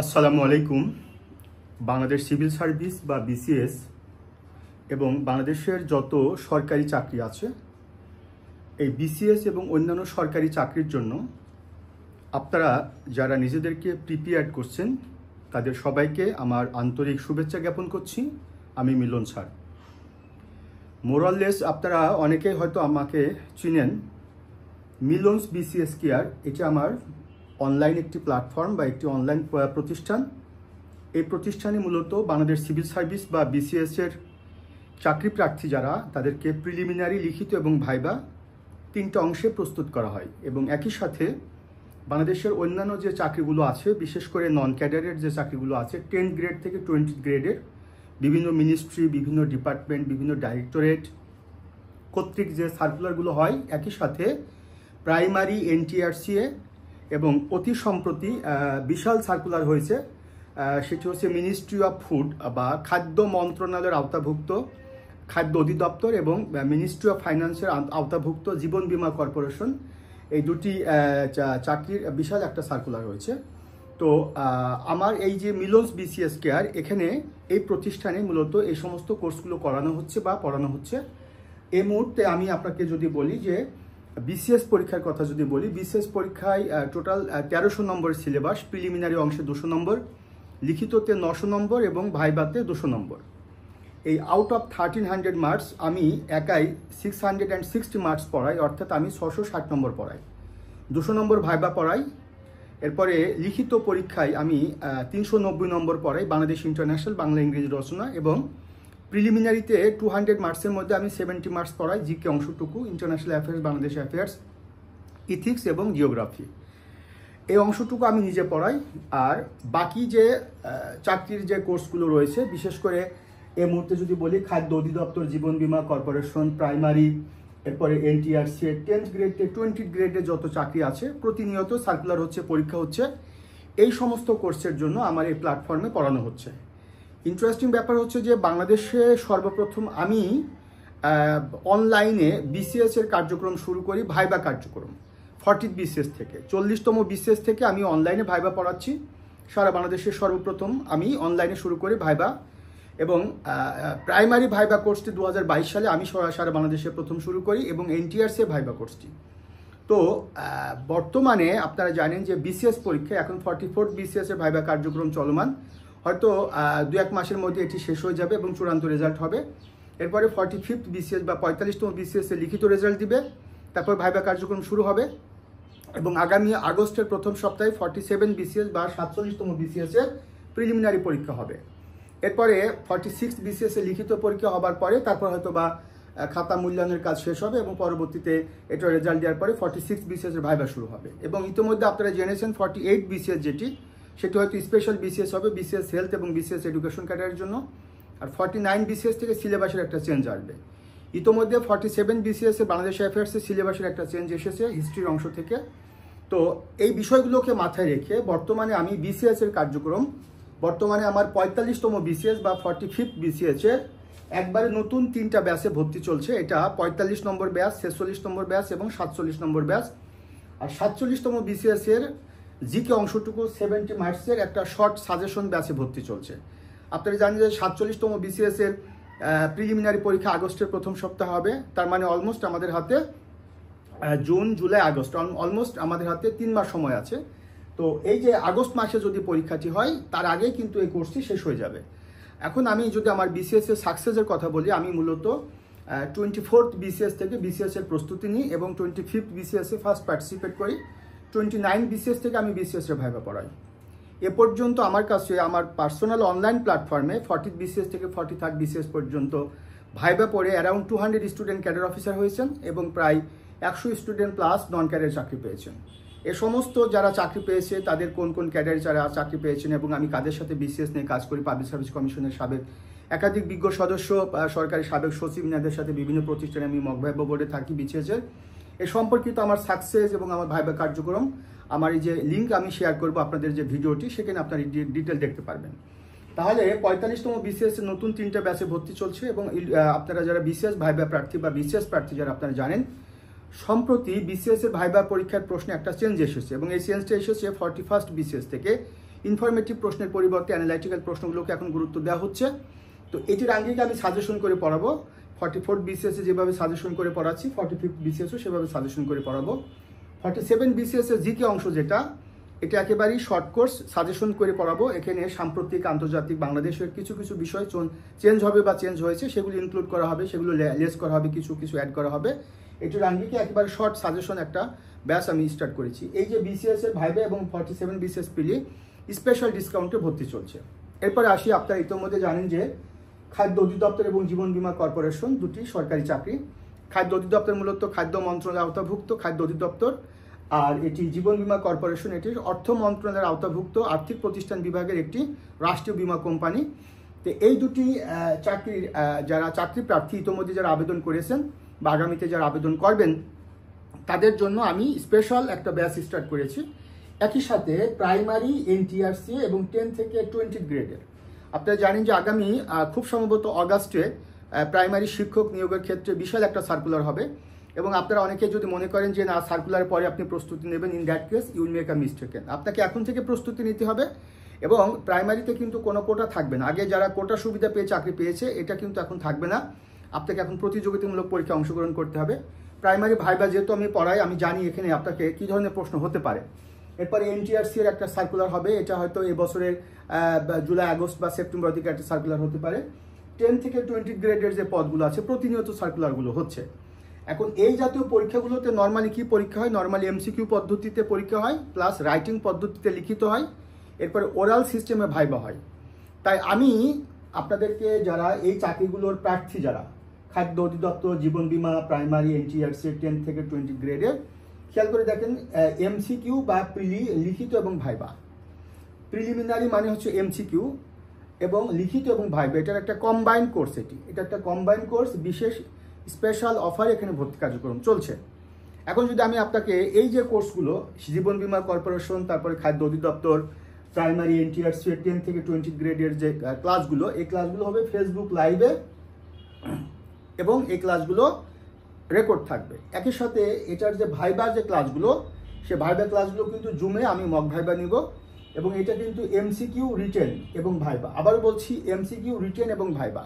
আসসালামু আলাইকুম। Bangladesh civil service বা বিসিএস এবং বাংলাদেশের যত সরকারি চাকরি আছে, এই বিসিএস এবং অন্যান্য সরকারি চাকরির জন্য আপনারা যারা নিজেদেরকে প্রিপেয়ার করছেন তাদের সবাইকে আমার আন্তরিক শুভেচ্ছা জ্ঞাপন করছি। আমি মিলন স্যার। মোরাললেস আপনারা অনেকেই হয়তো আমাকে চিনেন। মিলনস বিসিএস কেয়ার এটি আমার অনলাইন একটি প্ল্যাটফর্ম বা একটি অনলাইন প্রতিষ্ঠান। এই প্রতিষ্ঠানে মূলত বাংলাদেশ সিভিল সার্ভিস বা বিসিএসের চাকরি প্রার্থী যারা তাদেরকে প্রিলিমিনারি, লিখিত এবং ভাইবা তিনটা অংশে প্রস্তুত করা হয় এবং একই সাথে বাংলাদেশের অন্যান্য যে চাকরিগুলো আছে, বিশেষ করে নন ক্যাডারের যে চাকরিগুলো আছে 10 গ্রেড থেকে 20 গ্রেডের বিভিন্ন মিনিস্ট্রি, বিভিন্ন ডিপার্টমেন্ট, বিভিন্ন ডাইরেক্টরেট কর্তৃক যে সার্কুলারগুলো হয়, একই সাথে প্রাইমারি এনটিআরসিএ এবং অতি সম্প্রতি বিশাল সার্কুলার হয়েছে, সেটি হচ্ছে মিনিস্ট্রি অফ ফুড বা খাদ্য মন্ত্রণালয়ের আওতাভুক্ত খাদ্য অধিদপ্তর এবং মিনিস্ট্রি অফ ফাইন্যান্সের আওতাভুক্ত জীবন বীমা কর্পোরেশন, এই দুটি চাকরির বিশাল একটা সার্কুলার হয়েছে। তো আমার এই যে মিলনস বিসিএস কেয়ার, এখানে এই প্রতিষ্ঠানে মূলত এই সমস্ত কোর্সগুলো করানো হচ্ছে বা পড়ানো হচ্ছে। এই মুহূর্তে আমি আপনাকে যদি বলি যে বিসিএস পরীক্ষার কথা যদি বলি, বিসিএস পরীক্ষায় টোটাল 1300 নম্বরের সিলেবাস, প্রিলিমিনারি অংশে 200 নম্বর, লিখিততে 900 নম্বর এবং ভাইভাতে 200 নম্বর। এই আউট অফ 1300 মার্কস আমি একাই 660 মার্কস পড়াই, অর্থাৎ আমি 660 নম্বর পড়াই, 200 নম্বর ভাইবা পড়াই। এরপরে লিখিত পরীক্ষায় আমি 390 নম্বর পড়াই, বাংলাদেশ ইন্টারন্যাশনাল, বাংলা ইংরেজি রচনা, এবং প্রিলিমিনারিতে 200 মার্কসের মধ্যে আমি 70 মার্কস পড়াই, জিকে অংশটুকু, international affairs, Bangladesh affairs, ethics এবং জিওগ্রাফি, এই অংশটুকু আমি নিজে পড়াই। আর বাকি যে চাকরির যে কোর্সগুলো রয়েছে, বিশেষ করে এই মুহূর্তে যদি বলি খাদ্য অধিদপ্তর, জীবন বীমা কর্পোরেশন, প্রাইমারি, এরপরে এনটিআরসি, 10 গ্রেড থেকে 20 গ্রেডের যত চাকরি আছে, প্রতিনিয়ত সার্কুলার হচ্ছে, পরীক্ষা হচ্ছে। এই সমস্ত কোর্সের জন্য আমার এই প্ল্যাটফর্মে পড়ানো হচ্ছে। ইন্টারেস্টিং ব্যাপার হচ্ছে যে বাংলাদেশে সর্বপ্রথম আমি অনলাইনে বিসিএস এর কার্যক্রম শুরু করি, ভাইবা কার্যক্রম 40 বিসিএস থেকে, 40তম বিসিএস থেকে আমি অনলাইনে ভাইবা পড়াচ্ছি। সারা বাংলাদেশের সর্বপ্রথম আমি অনলাইনে শুরু করি ভাইবা, এবং প্রাইমারি ভাইবা কোর্সটি 2022 সালে আমি সারা বাংলাদেশে প্রথম শুরু করি, এবং এনটিআরসি ভাইবা কোর্সটি। তো বর্তমানে আপনারা জানেন যে বিসিএস পরীক্ষা এখন 44 বিসিএস এর ভাইবা কার্যক্রম চলমান। হয়তো 2-1 মাসের মধ্যে এটি শেষ হয়ে যাবে এবং চূড়ান্ত রেজাল্ট হবে। এরপরে 45 বিসিএস বা 45তম বিসিএস এর লিখিত রেজাল্ট দিবে, তারপর ভাইবা কার্যক্রম শুরু হবে এবং আগামী আগস্টের প্রথম সপ্তাহে 47 বিসিএস বা 47তম বিসিএস এর প্রিলিমিনারি পরীক্ষা হবে। এরপরে 46 বিসিএস এর লিখিত পরীক্ষা হবার পরে তারপর হয়তো বা খাতা মূল্যায়নের কাজ শেষ হবে এবং পরবর্তীতে এটা রেজাল্ট দেওয়ার পরে 46 বিসিএস এর ভাইবা শুরু হবে। এবং ইতিমধ্যে আপনারা জেনেছেন 48 বিসিএস সেটি হয়তো স্পেশাল বিসিএস হবে, বিসিএস হেলথ এবং বিসিএস এডুকেশন ক্যাডারের জন্য। আর 49 বিসিএস থেকে সিলেবাসের একটা চেঞ্জ আসবে। ইতিমধ্যে 47 বিসিএস এর বাংলাদেশ অ্যাফেয়ার্সের সিলেবাসের একটা চেঞ্জ এসেছে হিস্ট্রির অংশ থেকে। তো এই বিষয়গুলোকে মাথায় রেখে বর্তমানে আমি বিসিএস এর কার্যক্রম, বর্তমানে আমার 45তম বিসিএস বা 45 বিসিএস এর একবারে নতুন 3টা ব্যাচে ভর্তি চলছে। এটা 45 নম্বর ব্যাচ, 46 নম্বর ব্যাচ এবং 47 নম্বর ব্যাচ। আর 47তম বিসিএস এর জিকে অংশটুকু 70 মার্কসের একটা শর্ট সাজেশন ব্যাচে ভর্তি চলছে। আপনারা জানেন যে 47তম বিসিএস এর প্রিলিমিনারি পরীক্ষা আগস্টের প্রথম সপ্তাহ হবে। তার মানে অলমোস্ট আমাদের হাতে জুন, জুলাই, আগস্ট, অলমোস্ট আমাদের হাতে 3 মাস সময় আছে। তো এই যে আগস্ট মাসে যদি পরীক্ষাটি হয়, তার আগে কিন্তু এই কোর্সটি শেষ হয়ে যাবে। এখন আমি যদি আমার বিসিএস এর সাকসেসের কথা বলি, আমি মূলত 24th বিসিএস থেকে বিসিএস এর প্রস্তুতি নিই এবং 25th বিসিএস এ ফার্স্ট পার্টিসিপেট করি। 29 বিসিএস থেকে আমি বিসিএস এর ভাইবা পড়াই। এ পর্যন্ত আমার কাছে আমার পার্সোনাল অনলাইন প্ল্যাটফর্মে 40 বিসিএস থেকে 43rd বিসিএস পর্যন্ত ভাইবা পড়ে অ্যারাউন্ড 200 স্টুডেন্ট ক্যাডার অফিসার হয়েছেন এবং প্রায় 100 স্টুডেন্ট প্লাস নন ক্যাডার চাকরি পেয়েছেন। এ সমস্ত যারা চাকরি পেয়েছে তাদের কোন কোন ক্যাডারে যারা চাকরি পেয়েছেন এবং আমি কাদের সাথে বিসিএস নিয়ে কাজ করি, পাবলিক সার্ভিস কমিশনের সাবেক একাধিক বিজ্ঞ সদস্য, সরকারি সাবেক সচিব, এনাদের সাথে বিভিন্ন প্রতিষ্ঠানে আমি মক ভাইবা বোর্ডে থাকি বিসিএসের। এ সম্পর্কিত আমার সাকসেস এবং আমার ভাইবা কার্যক্রম, আমার এই যে লিঙ্ক আমি শেয়ার করব আপনাদের যে ভিডিওটি, সেখানে আপনারা ডিটেল দেখতে পারবেন। তাহলে 45তম বিসিএস এর নতুন 3টা ব্যাচে ভর্তি চলছে এবং আপনারা যারা বিসিএস ভাইবা প্রার্থী বা বিসিএস প্রার্থী যারা আপনারা জানেন, সম্প্রতি বিসিএস এর ভাইবা পরীক্ষার প্রশ্নে একটা চেঞ্জ এসেছে এবং এই চেঞ্জটা এসেছে 41st বিসিএস থেকে। ইনফরমেটিভ প্রশ্নের পরিবর্তে অ্যানালাইটিক্যাল প্রশ্নগুলোকে এখন গুরুত্ব দেওয়া হচ্ছে। তো এটির আঙ্গিকে আমি সাজেশন করে পড়াবো। 44 BCS যেভাবে সাজেশন করে পড়াচ্ছি 45 BCSও সেভাবে সাজেশন করে পড়াবো। 47 BCS জিকে অংশ যেটা, এটা একেবারেই শর্ট কোর্স সাজেশন করে পড়াবো। এখানে সাম্প্রতিক আন্তর্জাতিক বাংলাদেশের কিছু কিছু বিষয় চেঞ্জ হবে বা চেঞ্জ হয়েছে, সেগুলো ইনক্লুড করা হবে, সেগুলো লেস করা হবে, কিছু কিছু অ্যাড করা হবে। এটির আঙ্গিকে একেবারে শর্ট সাজেশন একটা ব্যাচ আমি স্টার্ট করেছি। এই যে BCS এর ভাইবা এবং 47 BCS প্রিলি স্পেশাল ডিসকাউন্টে ভর্তি চলছে। এরপরে আসি, আপনারা ইতিমধ্যে জানেন যে খাদ্য অধিদপ্তর এবং জীবন বীমা কর্পোরেশন দুটি সরকারি চাকরি। খাদ্য অধিদপ্তর মূলত খাদ্য মন্ত্রণালয়ের আওতাভুক্ত খাদ্য অধিদপ্তর, আর এটি জীবন বীমা কর্পোরেশন এটি অর্থ মন্ত্রণালয়ের আওতাভুক্ত আর্থিক প্রতিষ্ঠান বিভাগের একটি রাষ্ট্রীয় বীমা কোম্পানি। তো এই দুটি চাকরির যারা চাকরি প্রার্থী ইতিমধ্যে যারা আবেদন করেছেন বা আগামীতে যারা আবেদন করবেন, তাদের জন্য আমি স্পেশাল একটা ব্যাচ স্টার্ট করেছি। একই সাথে প্রাইমারি NTRC এবং 10 থেকে 20 গ্রেডের, আপনারা জানেন যে আগামী খুব সম্ভবত অগাস্টে প্রাইমারি শিক্ষক নিয়োগের ক্ষেত্রে বিশাল একটা সার্কুলার হবে। এবং আপনারা অনেকে যদি মনে করেন যে না সার্কুলার পরে আপনি প্রস্তুতি নেবেন, in that case you will make a mistaken. আপনাকে এখন থেকে প্রস্তুতি নিতে হবে। এবং প্রাইমারিতে কিন্তু কোনো কোটা থাকবে না। আগে যারা কোটা সুবিধা পেয়ে চাকরি পেয়েছে, এটা কিন্তু এখন থাকবে না। আপনাকে এখন প্রতিযোগিতামূলক পরীক্ষায় অংশগ্রহণ করতে হবে। প্রাইমারি ভাইবা যেহেতু আমি পড়াই, আমি জানি এখানে আপনাকে কী ধরনের প্রশ্ন হতে পারে। এরপরে NTRC এর একটা সার্কুলার হবে, এটা হয়তো এই বছরের জুলাই, আগস্ট বা সেপ্টেম্বর দিকে একটা সার্কুলার হতে পারে। 10 থেকে 20 গ্রেডের যে পদগুলো আছে প্রতিনিয়ত সার্কুলারগুলো হচ্ছে। এখন এই জাতীয় পরীক্ষাগুলোতে নর্মালি কি পরীক্ষা হয়, নর্মালি MCQ পদ্ধতিতে পরীক্ষা হয়, প্লাস রাইটিং পদ্ধতিতে লিখিত হয়, এরপরে ওরাল সিস্টেমে ভাইবা হয়। তাই আমি আপনাদেরকে যারা এই চাকরিগুলোর প্রার্থী, যারা খাদ্য অধিদপ্তর, জীবন বীমা, প্রাইমারি, NTRC 10 থেকে 20 গ্রেডের, খেয়াল করে দেখেন MCQ বা লিখিত এবং ভাইবা। প্রিলিমিনারি মানে হচ্ছে MCQ এবং লিখিত এবং ভাইবা, এটার একটা কম্বাইন্ড কোর্স। এটা একটা কম্বাইন্ড কোর্স, বিশেষ স্পেশাল অফার এখানে ভর্তি কার্যক্রম চলছে। এখন যদি আমি আপনাকে এই যে কোর্সগুলো, জীবন বীমা কর্পোরেশন, তারপরে খাদ্য অধিদপ্তর, প্রাইমারি NTRC 10 থেকে 20 গ্রেডের যে ক্লাসগুলো, এই ক্লাসগুলো হবে ফেসবুক লাইভে এবং এই ক্লাসগুলো রেকর্ড থাকবে। একই সাথে এটার যে ভাইবার যে ক্লাসগুলো, সে ভাইবা ক্লাসগুলো কিন্তু জুমে আমি মক ভাইবা নিব। এবং এটা কিন্তু MCQ রিটেন এবং ভাইবা। আবার বলছি MCQ রিটেন এবং ভাইবা।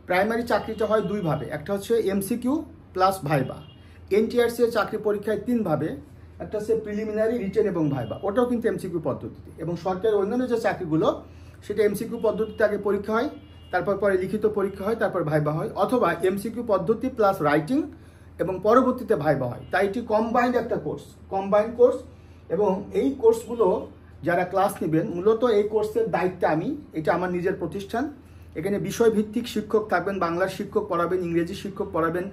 প্রাইমারি চাকরিটা হয় দুইভাবে, একটা হচ্ছে MCQ প্লাস ভাইবা। NTRC এর চাকরি পরীক্ষায় 3 ভাবে, একটা হচ্ছে প্রিলিমিনারি, রিটেন এবং ভাইবা, ওটাও কিন্তু MCQ পদ্ধতিতে। এবং সরকারের অন্যান্য যে চাকরিগুলো, সেটা MCQ পদ্ধতিতে আগে পরীক্ষা হয়, তারপর পরে লিখিত পরীক্ষা হয়, তারপর ভাইবা হয়, অথবা MCQ পদ্ধতি প্লাস রাইটিং এবং পরবর্তীতে ভাইবা হয়। তাই এটি কম্বাইন্ড একটা কম্বাইন্ড কোর্স। এবং এই কোর্সগুলো যারা ক্লাস নেবেন, মূলত এই কোর্সের দায়িত্ব আমি, এটা আমার নিজের প্রতিষ্ঠান। এখানে বিষয়ভিত্তিক শিক্ষক থাকবেন, বাংলার শিক্ষক পড়াবেন, ইংরেজি শিক্ষক পড়াবেন,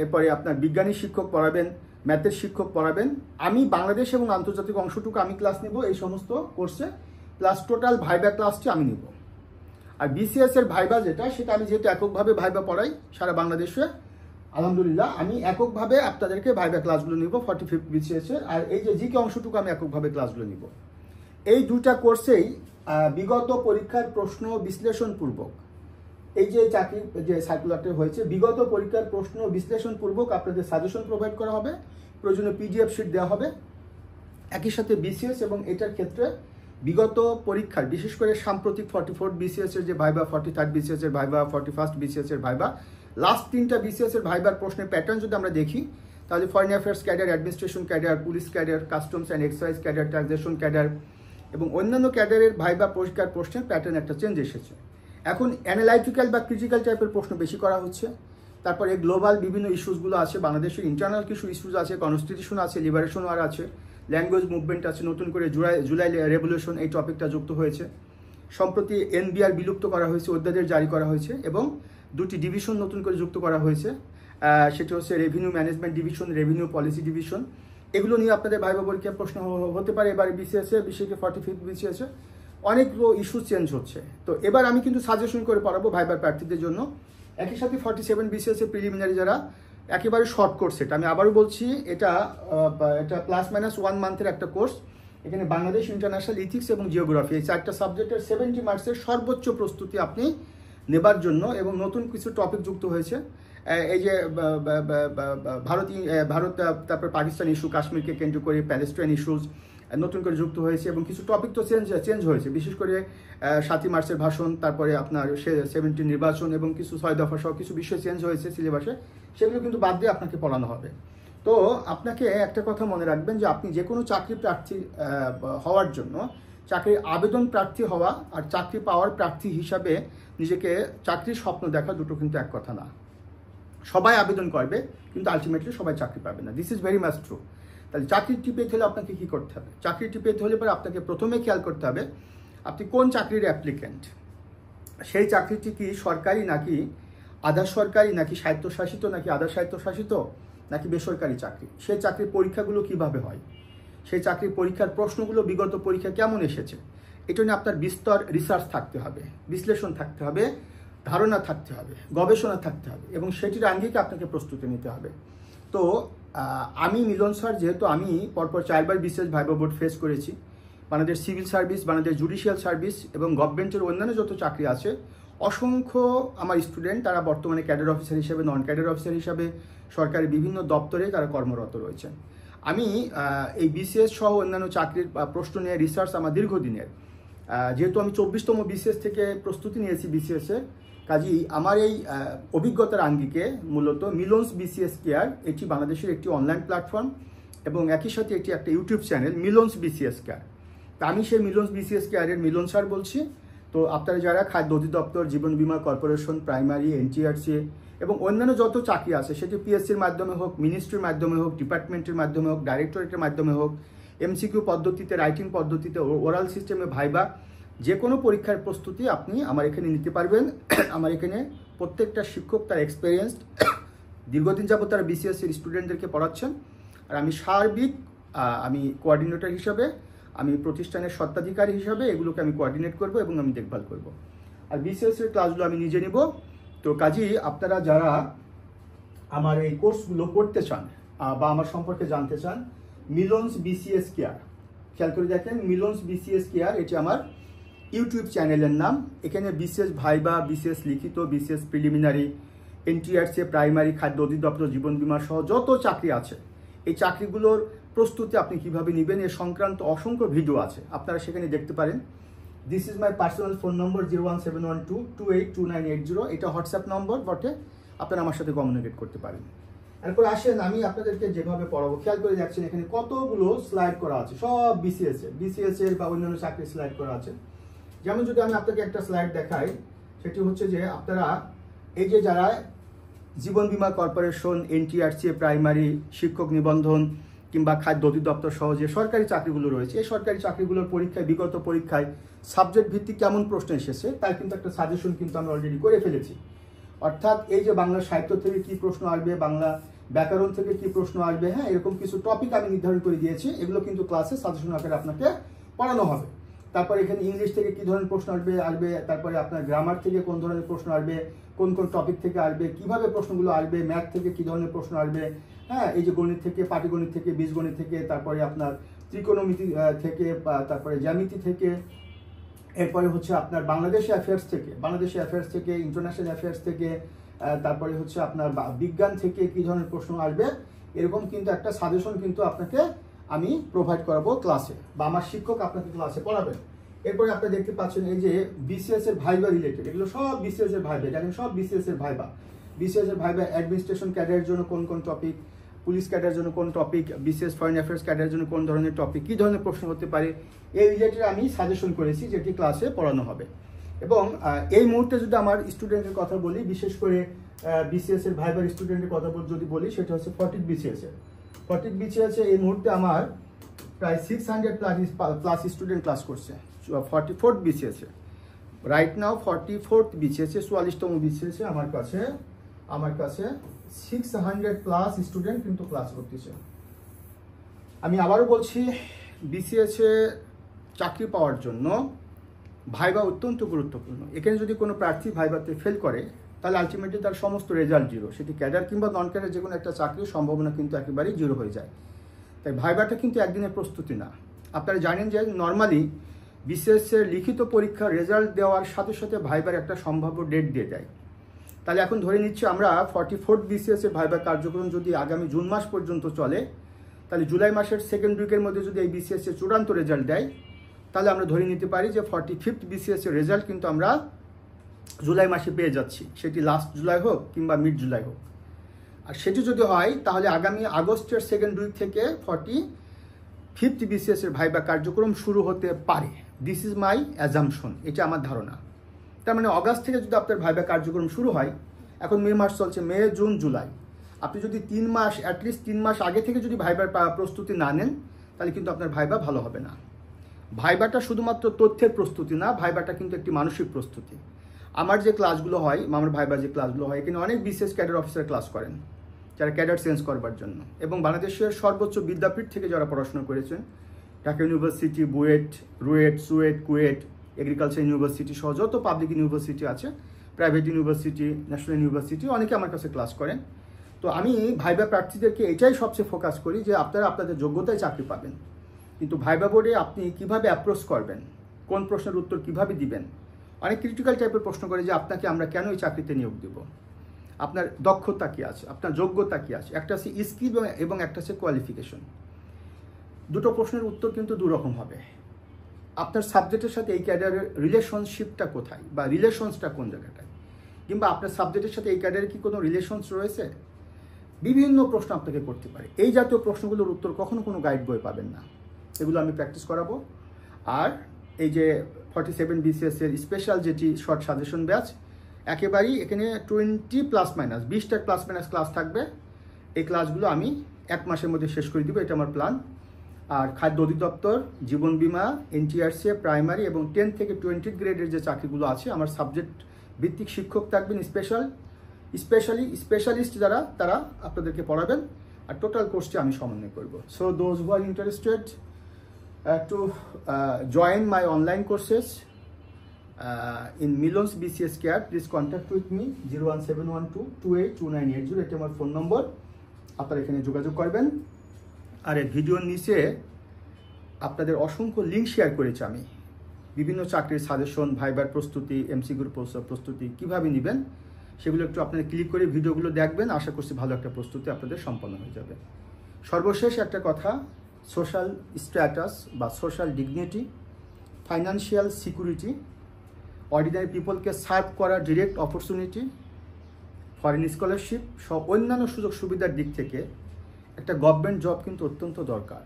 এরপরে আপনার বিজ্ঞানী শিক্ষক পড়াবেন, ম্যাথের শিক্ষক পড়াবেন। আমি বাংলাদেশ এবং আন্তর্জাতিক অংশটুকু আমি ক্লাস নিব এই সমস্ত কোর্সে, প্লাস টোটাল ভাইবা ক্লাসটি আমি নিব। আর BCS এর ভাইবা যেটা, সেটা আমি যেহেতু এককভাবে ভাইবা পড়াই সারা বাংলাদেশে, আলহামদুলিল্লাহ আমি এককভাবে আপনাদেরকে ভাইবা ক্লাসগুলো নিব 45 BCS এর। আর এই যে জিকে অংশটুকু আমি এককভাবে ক্লাসগুলো নিব। এই দুটা কোর্সেই বিগত পরীক্ষার প্রশ্ন বিশ্লেষণপূর্বক, এই যে চাকরি যে সার্কুলারটা হয়েছে, বিগত পরীক্ষার প্রশ্ন বিশ্লেষণপূর্বক আপনাদের সাজেশন প্রোভাইড করা হবে, প্রয়োজনীয় PDF শিট দেওয়া হবে। একই সাথে BCS এবং এটার ক্ষেত্রে বিগত পরীক্ষার, বিশেষ করে সাম্প্রতিক 44 BCS এর যে ভাইবা, 43 BCS এর ভাইবা, 41 BCS এর ভাইবা, লাস্ট 3টা BCS এর ভাইবার প্রশ্নের প্যাটার্ন যদি আমরা দেখি, তাহলে foreign affairs cadre, administration cadre, police cadre, customs and excise cadre, taxation cadre এবং অন্যান্য ক্যাডারের ভাইবা পরীক্ষার প্রশ্নের প্যাটার্ন একটা চেঞ্জ এসেছে। এখন অ্যানালাইটিক্যাল বা ক্রিটিক্যাল টাইপের প্রশ্ন বেশি করা হচ্ছে। তারপরে গ্লোবাল বিভিন্ন ইস্যুসগুলো আছে, বাংলাদেশের ইন্টারনাল কিছু ইস্যুস আছে, কনস্টিটিউশন আছে, লিবারেশন ওয়ার আছে, ল্যাঙ্গুয়েজ মুভমেন্ট আছে, নতুন করে জুলাই রেভলিউশন এই টপিকটা যুক্ত হয়েছে। সম্প্রতি NBR বিলুপ্ত করা হয়েছে, অধ্যাদেশ জারি করা হয়েছে এবং 2টি ডিভিশন নতুন করে যুক্ত করা হয়েছে। সেটা হচ্ছে revenue management division, revenue policy division. এগুলো নিয়ে আপনাদের ভাইবা পরীক্ষার প্রশ্ন হতে পারে এবার BCS এ, বিশেষ করে 45 BCS এ অনেকগুলো ইস্যু চেঞ্জ হচ্ছে। তো এবার আমি কিন্তু সাজেশন করে পড়াবো ভাইবার প্রার্থীদের জন্য। একই সাথে 47 BCS এর প্রিলিমিনারি যারা, একেবারে শর্ট কোর্স এটা, আমি আবারও বলছি, এটা +- 1 মান্থের একটা কোর্স। এখানে বাংলাদেশ, ইন্টারন্যাশনাল, ইথিক্স এবং জিওগ্রাফি, এই 4টা সাবজেক্টের 70 মার্কসের সর্বোচ্চ প্রস্তুতি আপনি নেবার জন্য, এবং নতুন কিছু টপিক যুক্ত হয়েছে। এই যে ভারত তারপর পাকিস্তান ইস্যু, কাশ্মীরকে কেন্দ্র করে প্যালেস্টাইন ইস্যুজ নতুন করে যুক্ত হয়েছে এবং কিছু টপিক তো চেঞ্জ হয়েছে, বিশেষ করে 7ই মার্চের ভাষণ, তারপরে আপনার 17 নির্বাচন এবং কিছু 6 দফা সহ কিছু বিষয় চেঞ্জ হয়েছে সিলেবাসে, সেগুলো কিন্তু বাদ দিয়ে আপনাকে পড়ানো হবে। তো আপনাকে একটা কথা মনে রাখবেন যে আপনি যে কোনো চাকরি প্রার্থী হওয়ার জন্য চাকরির আবেদন প্রার্থী হওয়া আর চাকরি পাওয়ার প্রার্থী হিসাবে নিজেকে চাকরির স্বপ্ন দেখা দুটো কিন্তু এক কথা না। সবাই আবেদন করবে কিন্তু আলটিমেটলি সবাই চাকরি পাবে না, this is very much true. তাহলে চাকরিটি পেতে হলে আপনাকে কী করতে হবে? চাকরিটি পেতে হলে পরে আপনাকে প্রথমে খেয়াল করতে হবে আপনি কোন চাকরির অ্যাপ্লিক্যান্ট। সেই চাকরিটি কি সরকারি নাকি আধা সরকারি, নাকি স্বায়ত্তশাসিত, নাকি আধা স্বায়ত্তশাসিত, নাকি বেসরকারি চাকরি। সেই চাকরির পরীক্ষাগুলো কিভাবে হয়, সেই চাকরির পরীক্ষার প্রশ্নগুলো বিগত পরীক্ষা কেমন এসেছে, এটা নিয়ে আপনার বিস্তর রিসার্চ থাকতে হবে, বিশ্লেষণ থাকতে হবে, ধারণা থাকতে হবে, গবেষণা থাকতে হবে এবং সেটির আঙ্গিকে আপনাকে প্রস্তুতি নিতে হবে। তো আমি মিলন স্যার, যেহেতু আমি পরপর 4বার বিশেষ ভাইবা বোর্ড ফেস করেছি, Bangladesh civil service, Bangladesh judicial service এবং গভর্নমেন্টের অন্যান্য যত চাকরি আছে, অসংখ্য আমার স্টুডেন্ট তারা বর্তমানে ক্যাডার অফিসার হিসেবে, নন ক্যাডার অফিসার হিসাবে সরকারি বিভিন্ন দপ্তরে তারা কর্মরত রয়েছেন। আমি এই বিসিএস সহ অন্যান্য চাকরির প্রশ্ন নিয়ে রিসার্চ আমার দীর্ঘদিনের, যেহেতু আমি 24তম বিসিএস থেকে প্রস্তুতি নিয়েছি বিসিএসের, কাজেই আমার এই অভিজ্ঞতার আঙ্গিকে মূলত মিলনস বিসিএস কেয়ার, এটি বাংলাদেশের একটি অনলাইন প্ল্যাটফর্ম এবং একই সাথে এটি একটা YouTube channel Milon's BCS care. তা আমি সেই মিলনস বিসিএস কেয়ারের মিলন স্যার বলছি। তো আপনারা যারা খাদ্য অধিদপ্তর, জীবন বীমা কর্পোরেশন, প্রাইমারি, এনটিআরসি এবং অন্যান্য যত চাকরি আছে, সেটি পিএসসির মাধ্যমে হোক, মিনিস্ট্রির মাধ্যমে হোক, ডিপার্টমেন্টের মাধ্যমে হোক, ডাইরেক্টরেটের মাধ্যমে হোক, এমসিকিউ পদ্ধতিতে, রাইটিং পদ্ধতিতে, ওরাল সিস্টেমে, ভাইবা, যে কোনো পরীক্ষার প্রস্তুতি আপনি আমার এখানে নিতে পারবেন। আমার এখানে প্রত্যেকটা শিক্ষক তার এক্সপেরিয়েন্সড, দীর্ঘদিন যাবত তারা বিসিএসসির স্টুডেন্টদেরকে পড়াচ্ছেন। আর আমি সার্বিক আমি কোঅর্ডিনেটর হিসাবে, আমি প্রতিষ্ঠানের স্বত্বাধিকারী হিসাবে এগুলোকে আমি কোঅর্ডিনেট করব এবং আমি দেখভাল করব। আর বিসিএসসির ক্লাসগুলো আমি নিজে নিব। তো কাজেই আপনারা যারা আমার এই কোর্সগুলো করতে চান বা আমার সম্পর্কে জানতে চান, মিলনস বিসিএস কেয়ার, খেয়াল করে দেখেন, মিলনস বিসিএস কেয়ার, এটি আমার ইউটিউব চ্যানেলের নাম। এখানে বিসিএস ভাইবা, বিসিএস লিখিত, বিসিএস প্রিলিমিনারি, এনটিআরসি, প্রাইমারি, খাদ্য অধিদপ্তর, জীবন বীমা সহ যত চাকরি আছে, এই চাকরিগুলোর প্রস্তুতি আপনি কিভাবে নেবেন এ সংক্রান্ত অসংখ্য ভিডিও আছে, আপনারা সেখানে দেখতে পারেন। This is my personal phone নম্বর 01712282980, এটা হোয়াটসঅ্যাপ নম্বর বটে, আপনারা আমার সাথে কমিউনিকেট করতে পারেন। এরপর আসেন আমি আপনাদেরকে যেভাবে পড়াবো, খেয়াল করে দেখছেন এখানে কতগুলো স্লাইড করা আছে, সব বিসিএস এর বা অন্যান্য চাকরির স্লাইড করা আছে। যেমন যদি আমি আপনাকে একটা স্লাইড দেখাই, সেটি হচ্ছে যে আপনারা এই যে যারা জীবন বীমা কর্পোরেশন, এনটিআরসি, প্রাইমারি, শিক্ষক নিবন্ধন কিংবা খাদ্য অধিদপ্তর সহ যে সরকারি চাকরিগুলো রয়েছে, এই সরকারি চাকরিগুলোর পরীক্ষায়, বিগত পরীক্ষায় সাবজেক্ট ভিত্তিক কেমন প্রশ্ন এসেছে তার কিন্তু একটা সাজেশন কিন্তু আমি অলরেডি করে ফেলেছি। অর্থাৎ এই যে বাংলা সাহিত্য থেকে কি প্রশ্ন আসবে, বাংলা ব্যাকরণ থেকে কি প্রশ্ন আসবে, হ্যাঁ, এরকম কিছু টপিক আমি নির্ধারণ করে দিয়েছি। এগুলো কিন্তু ক্লাসে সাজেশন আকারে আপনাকে পড়ানো হবে। তারপর এখানে ইংলিশ থেকে কি ধরনের প্রশ্ন আসবে, তারপরে আপনার গ্রামার থেকে কোন ধরনের প্রশ্ন আসবে, কোন কোন টপিক থেকে আসবে, কিভাবে প্রশ্নগুলো আসবে, ম্যাথ থেকে কি ধরনের প্রশ্ন আসবে, হ্যাঁ, এই যে গণিত থেকে, পাটিগণিত থেকে, বীজগণিত থেকে, তারপরে আপনার ত্রিকোণমিতি থেকে, তারপরে জ্যামিতি থেকে, এরপরে হচ্ছে আপনার বাংলাদেশি অ্যাফেয়ার্স থেকে, ইন্টারন্যাশনাল অ্যাফেয়ার্স থেকে, তারপরে হচ্ছে আপনার বিজ্ঞান থেকে কি ধরনের প্রশ্ন আসবে, এরকম কিন্তু একটা সাজেশন কিন্তু আপনাকে আমি প্রোভাইড করাবো ক্লাসে, বা আমার শিক্ষক আপনাকে ক্লাসে পড়াবেন। এরপরে আপনি দেখতে পাচ্ছেন এই যে বিসিএস এর ভাইবা রিলেটেড, এগুলো সব বিসিএস এর ভাইবা, দেখেন সব বিসিএস এর ভাইবা। বিসিএস এর ভাইবা অ্যাডমিনিস্ট্রেশন ক্যাডারের জন্য কোন কোন টপিক, পুলিশ ক্যাডারের জন্য কোন টপিক, বিসিএস ফরেন অ্যাফেয়ার্স ক্যাডারের জন্য কোন ধরনের টপিক, কী ধরনের প্রশ্ন হতে পারে, এই রিলেটেড আমি সাজেশন করেছি যেটি ক্লাসে পড়ানো হবে। এবং এই মুহূর্তে যদি আমার স্টুডেন্টের কথা বলি, বিশেষ করে বিসিএস এর ভাইবার স্টুডেন্টের কথা যদি বলি, সেটা হচ্ছে 40 বিসিএস এর এই মুহূর্তে আমার প্রায় 600 প্লাস স্টুডেন্ট ক্লাস করছে। 44th বিসিএস এ রাইট নাও, 44th বিসিএস এ 44তম বিসিএস এ আমার কাছে 600 প্লাস স্টুডেন্ট কিন্তু ক্লাস করতেছে। আমি আবারও বলছি, বিসিএস এ চাকরি পাওয়ার জন্য ভাইবা অত্যন্ত গুরুত্বপূর্ণ। এখানে যদি কোনো প্রার্থী ভাইবাতে ফেল করে, তাহলে আলটিমেটলি তার সমস্ত রেজাল্ট জিরো, সেটি ক্যাডার কিংবা নন ক্যাডার যে কোনো একটা চাকরির সম্ভাবনা কিন্তু একেবারেই জিরো হয়ে যায়। তাই ভাইবাটা কিন্তু একদিনের প্রস্তুতি না। আপনারা জানেন যে নর্মালি বিসিএস এর লিখিত পরীক্ষার রেজাল্ট দেওয়ার সাথে সাথে ভাইবার একটা সম্ভাব্য ডেট দিয়ে দেয়। তাহলে এখন ধরে নিচ্ছি আমরা 44th BCS এর ভাইবা কার্যক্রম যদি আগামী জুন মাস পর্যন্ত চলে, তাহলে জুলাই মাসের সেকেন্ড উইকের মধ্যে যদি এই BCS এর চূড়ান্ত রেজাল্ট দেয়, তাহলে আমরা ধরে নিতে পারি যে 45th BCS এর রেজাল্ট কিন্তু আমরা জুলাই মাসে পেয়ে যাচ্ছি, সেটি লাস্ট জুলাই হোক কিংবা মিড জুলাই হোক। আর সেটি যদি হয় তাহলে আগামী আগস্টের সেকেন্ড উইক থেকে 45th BCS এর ভাইবা কার্যক্রম শুরু হতে পারে। দিস ইজ মাই অ্যাজাম্পশন, এটা আমার ধারণা। তার মানে অগাস্ট থেকে যদি আপনার ভাইবা কার্যক্রম শুরু হয়, এখন মে মাস চলছে, মে জুন জুলাই, আপনি যদি 3 মাস অ্যাটলিস্ট 3 মাস আগে থেকে যদি ভাইবার প্রস্তুতি না নেন, তাহলে কিন্তু আপনার ভাইবা ভালো হবে না। ভাইবাটা শুধুমাত্র তথ্যের প্রস্তুতি না, ভাইবাটা কিন্তু একটি মানসিক প্রস্তুতি। আমার যে ক্লাসগুলো হয়, আমার ভাইবা যে ক্লাসগুলো হয়, এখানে অনেক BCS ক্যাডার অফিসার ক্লাস করেন, যারা ক্যাডার চেঞ্জ করবার জন্য, এবং বাংলাদেশের সর্বোচ্চ বিদ্যাপীঠ থেকে যারা পড়াশোনা করেছেন, Dhaka university, BUET, RUET, suit, KUET, agriculture university সহ যত পাবলিক ইউনিভার্সিটি আছে, প্রাইভেট ইউনিভার্সিটি, ন্যাশনাল ইউনিভার্সিটি, অনেকে আমার কাছে ক্লাস করেন। তো আমি ভাইবা প্রার্থীদেরকে এটাই সবচেয়ে ফোকাস করি যে আপনারা আপনাদের যোগ্যতায় চাকরি পাবেন, কিন্তু ভাইবা বোর্ডে আপনি কিভাবে অ্যাপ্রোচ করবেন, কোন প্রশ্নের উত্তর কিভাবে দিবেন। অনেক ক্রিটিক্যাল টাইপের প্রশ্ন করে যে আপনাকে আমরা কেন এই চাকরিতে নিয়োগ দেব, আপনার দক্ষতা কী আছে, আপনার যোগ্যতা কী আছে। একটা আছে স্কিল এবং একটা আছে কোয়ালিফিকেশন। দুটো প্রশ্নের উত্তর কিন্তু দুরকম হবে। আপনার সাবজেক্টের সাথে এই ক্যাডারের রিলেশনশিপটা কোথায়, বা রিলেশনসটা কোন জায়গাটায়, কিংবা আপনার সাবজেক্টের সাথে এই ক্যাডারের কি কোনো রিলেশনস রয়েছে, বিভিন্ন প্রশ্ন আপনাকে করতে পারে। এই জাতীয় প্রশ্নগুলোর উত্তর কখনো কোনো গাইড বই পাবেন না, এগুলো আমি প্র্যাকটিস করাবো। আর এই যে 47 BCS এর স্পেশাল যেটি শর্ট সাজেশন ব্যাচ, একেবারেই এখানে 20 প্লাস মাইনাস ক্লাস থাকবে। এই ক্লাসগুলো আমি 1 মাসের মধ্যে শেষ করে দিব, এটা আমার প্ল্যান। আর খাদ্য অধিদপ্তর, জীবন বীমা, NTRC, প্রাইমারি এবং 10 থেকে 20 গ্রেডের যে চাকরিগুলো আছে, আমার সাবজেক্ট ভিত্তিক শিক্ষক থাকবেন, স্পেশালিস্ট যারা, তারা আপনাদেরকে পড়াবেন। আর টোটাল কোর্সটি আমি সমন্বয় করব। So those who are interested to join my online courses in Milon's BCS Care, please contact with me 01712282980, এটা আমার ফোন নম্বর, আপনারা এখানে যোগাযোগ করবেন। আর এই ভিডিওর নিচে আপনাদের অসংখ্য লিঙ্ক শেয়ার করেছি আমি, বিভিন্ন চাকরির সাজেশন, ভাইবার প্রস্তুতি, MCQর প্রস্তুতি কীভাবে নেবেন, সেগুলো একটু আপনারা ক্লিক করে ভিডিওগুলো দেখবেন। আশা করছি ভালো একটা প্রস্তুতি আপনাদের সম্পন্ন হয়ে যাবে। সর্বশেষ একটা কথা, সোশ্যাল স্ট্যাটাস বা social dignity, financial security, ordinary পিপলকে সার্ভ করার ডিরেক্ট অপরচুনিটি, ফরেন স্কলারশিপ সব অন্যান্য সুযোগ সুবিধার দিক থেকে একটা গভর্নমেন্ট জব কিন্তু অত্যন্ত দরকার।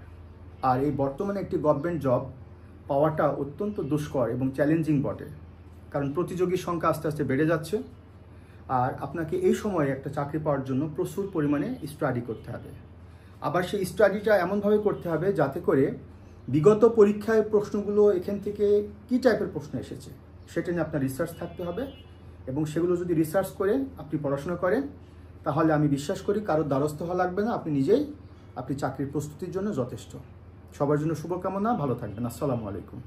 আর এই বর্তমানে একটি গভর্নমেন্ট জব পাওয়াটা অত্যন্ত দুষ্কর এবং চ্যালেঞ্জিং বটে, কারণ প্রতিযোগীর সংখ্যা আস্তে আস্তে বেড়ে যাচ্ছে। আর আপনাকে এই সময়ে একটা চাকরি পাওয়ার জন্য প্রচুর পরিমাণে স্টাডি করতে হবে। আবার সেই স্টাডিটা এমনভাবে করতে হবে যাতে করে বিগত পরীক্ষায় প্রশ্নগুলো এখান থেকে কী টাইপের প্রশ্ন এসেছে সেটা নিয়ে আপনার রিসার্চ থাকতে হবে। এবং সেগুলো যদি রিসার্চ করে আপনি পড়াশোনা করেন, তাহলে আমি বিশ্বাস করি কারোর দ্বারস্থ হওয়া লাগবে না, আপনি নিজেই আপনি চাকরির প্রস্তুতির জন্য যথেষ্ট। সবার জন্য শুভকামনা, ভালো থাকবেন। আসসালামু আলাইকুম।